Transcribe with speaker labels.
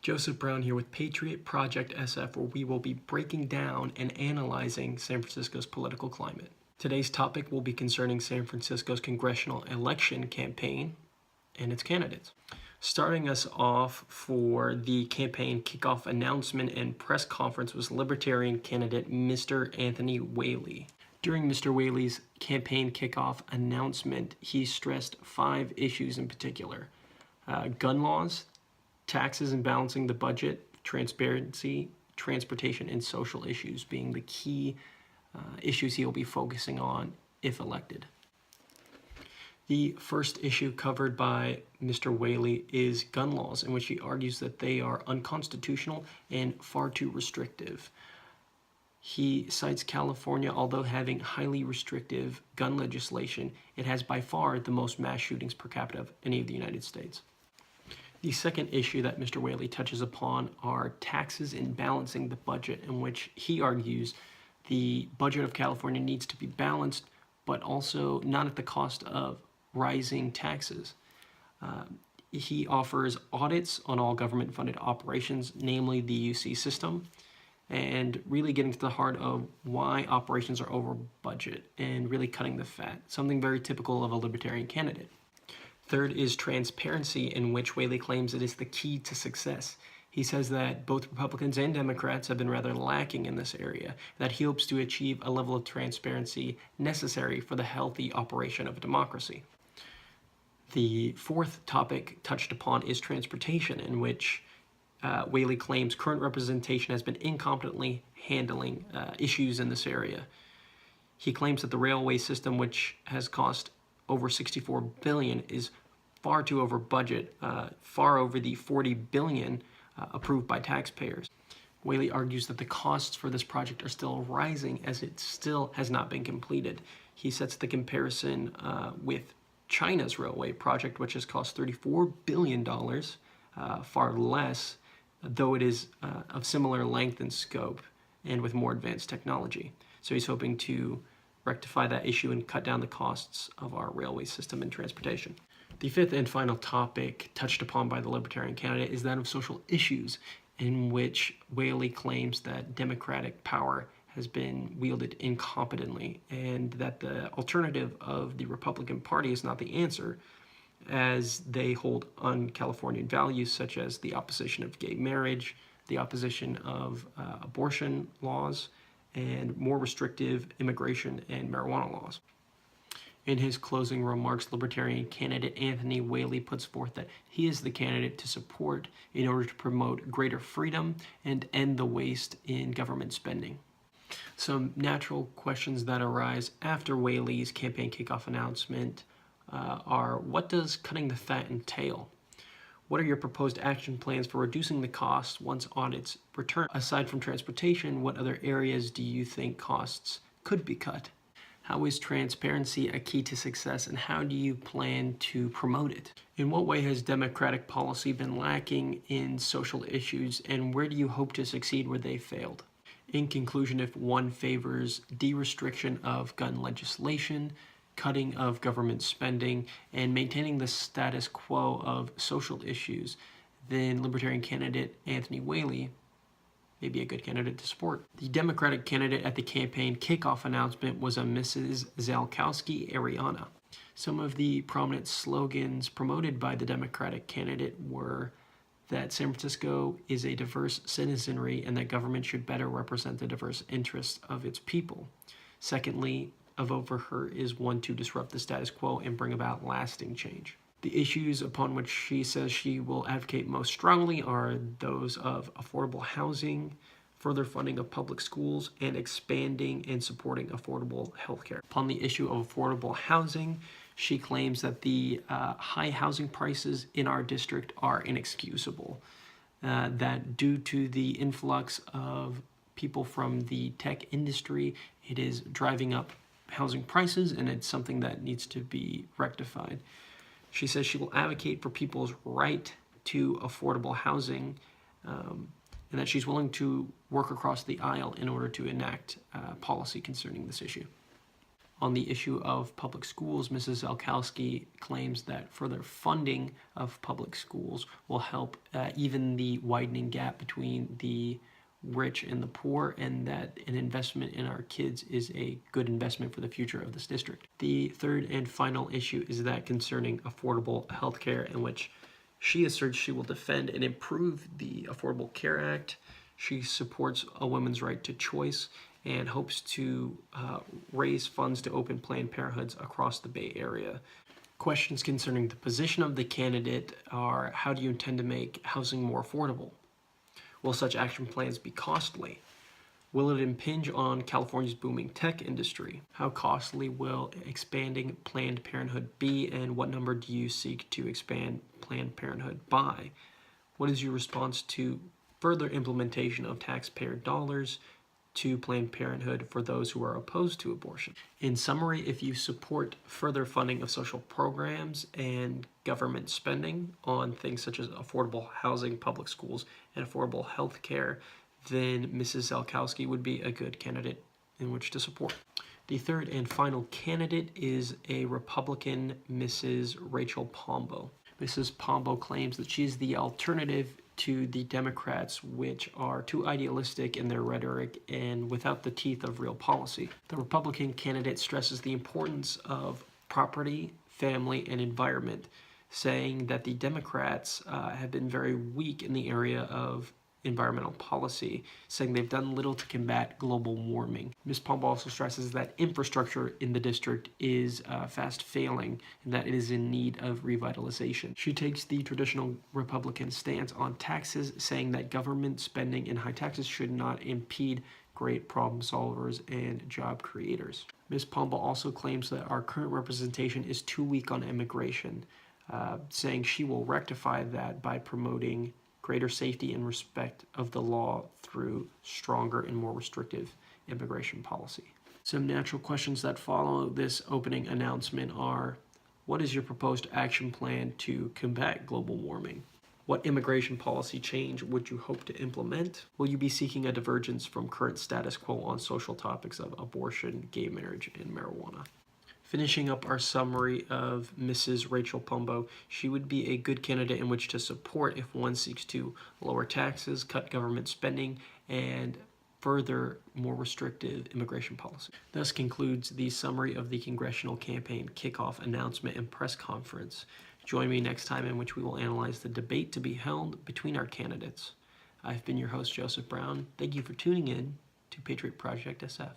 Speaker 1: Joseph Brown here with Patriot Project SF, where we will be breaking down and analyzing San Francisco's political climate. Today's topic will be concerning San Francisco's congressional election campaign and its candidates. Starting us off for the campaign kickoff announcement and press conference was Libertarian candidate Mr. Anthony Whaley. During Mr. Whaley's campaign kickoff announcement, he stressed 5 issues in particular: gun laws, taxes and balancing the budget, transparency, transportation, and social issues being the key issues he will be focusing on if elected. The first issue covered by Mr. Whaley is gun laws, in which he argues that they are unconstitutional and far too restrictive. He cites California, although having highly restrictive gun legislation, it has by far the most mass shootings per capita of any of the United States. The second issue that Mr. Whaley touches upon are taxes and balancing the budget, in which he argues the budget of California needs to be balanced, but also not at the cost of rising taxes. He offers audits on all government-funded operations, namely the UC system, and really getting to the heart of why operations are over budget and really cutting the fat, something very typical of a libertarian candidate. Third is transparency, in which Whaley claims it is the key to success. He says that both Republicans and Democrats have been rather lacking in this area, that he hopes to achieve a level of transparency necessary for the healthy operation of a democracy. The fourth topic touched upon is transportation, in which Whaley claims current representation has been incompetently handling issues in this area. He claims that the railway system, which has cost over $64 billion, is far too over budget, far over the $40 billion approved by taxpayers. Whaley argues that the costs for this project are still rising as it still has not been completed. He sets the comparison with China's railway project, which has cost $34 billion, far less, though it is of similar length and scope and with more advanced technology. So he's hoping to rectify that issue and cut down the costs of our railway system and transportation. The fifth and final topic touched upon by the Libertarian candidate is that of social issues, in which Whaley claims that Democratic power has been wielded incompetently and that the alternative of the Republican Party is not the answer, as they hold un-Californian values such as the opposition of gay marriage, the opposition of abortion laws, and more restrictive immigration and marijuana laws. In his closing remarks, Libertarian candidate Anthony Whaley puts forth that he is the candidate to support in order to promote greater freedom and end the waste in government spending. Some natural questions that arise after Whaley's campaign kickoff announcement are: what does cutting the fat entail? What are your proposed action plans for reducing the cost once audits return? Aside from transportation, what other areas do you think costs could be cut? How is transparency a key to success, and how do you plan to promote it? In what way has Democratic policy been lacking in social issues, and where do you hope to succeed where they failed? In conclusion, if one favors de-restriction of gun legislation, cutting of government spending, and maintaining the status quo of social issues, then Libertarian candidate Anthony Whaley may be a good candidate to support. The Democratic candidate at the campaign kickoff announcement was a Mrs. Zalkowski-Ariana. Some of the prominent slogans promoted by the Democratic candidate were that San Francisco is a diverse citizenry and that government should better represent the diverse interests of its people. Secondly, a vote for her is one to disrupt the status quo and bring about lasting change. The issues upon which she says she will advocate most strongly are those of affordable housing, further funding of public schools, and expanding and supporting affordable healthcare. Upon the issue of affordable housing, she claims that the high housing prices in our district are inexcusable, that due to the influx of people from the tech industry, it is driving up housing prices, and it's something that needs to be rectified. She says she will advocate for people's right to affordable housing, and that she's willing to work across the aisle in order to enact policy concerning this issue. On the issue of public schools, Mrs. Zelkowski claims that further funding of public schools will help even the widening gap between the rich and the poor, and that an investment in our kids is a good investment for the future of this district. The third and final issue is that concerning affordable health care, in which she asserts she will defend and improve the Affordable Care Act. She supports a woman's right to choice and hopes to raise funds to open Planned Parenthoods across the Bay Area. Questions concerning the position of the candidate are: how do you intend to make housing more affordable? Will such action plans be costly? Will it impinge on California's booming tech industry? How costly will expanding Planned Parenthood be, and what number do you seek to expand Planned Parenthood by? What is your response to further implementation of taxpayer dollars to Planned Parenthood for those who are opposed to abortion? In summary, if you support further funding of social programs and government spending on things such as affordable housing, public schools, and affordable health care, then Mrs. Zelkowski would be a good candidate in which to support. The third and final candidate is a Republican, Mrs. Rachel Pombo. Mrs. Pombo claims that she's the alternative to the Democrats, which are too idealistic in their rhetoric and without the teeth of real policy. The Republican candidate stresses the importance of property, family, and environment, saying that the Democrats have been very weak in the area of environmental policy, saying they've done little to combat global warming. Ms. Pombo also stresses that infrastructure in the district is fast failing and that it is in need of revitalization. She takes the traditional Republican stance on taxes, saying that government spending and high taxes should not impede great problem solvers and job creators. Ms. Pombo also claims that our current representation is too weak on immigration, saying she will rectify that by promoting greater safety and respect of the law through stronger and more restrictive immigration policy. Some natural questions that follow this opening announcement are: what is your proposed action plan to combat global warming? What immigration policy change would you hope to implement? Will you be seeking a divergence from current status quo on social topics of abortion, gay marriage, and marijuana? Finishing up our summary of Mrs. Rachel Pombo, she would be a good candidate in which to support if one seeks to lower taxes, cut government spending, and further more restrictive immigration policy. Thus concludes the summary of the Congressional campaign kickoff announcement and press conference. Join me next time, in which we will analyze the debate to be held between our candidates. I've been your host, Joseph Brown. Thank you for tuning in to Patriot Project SF.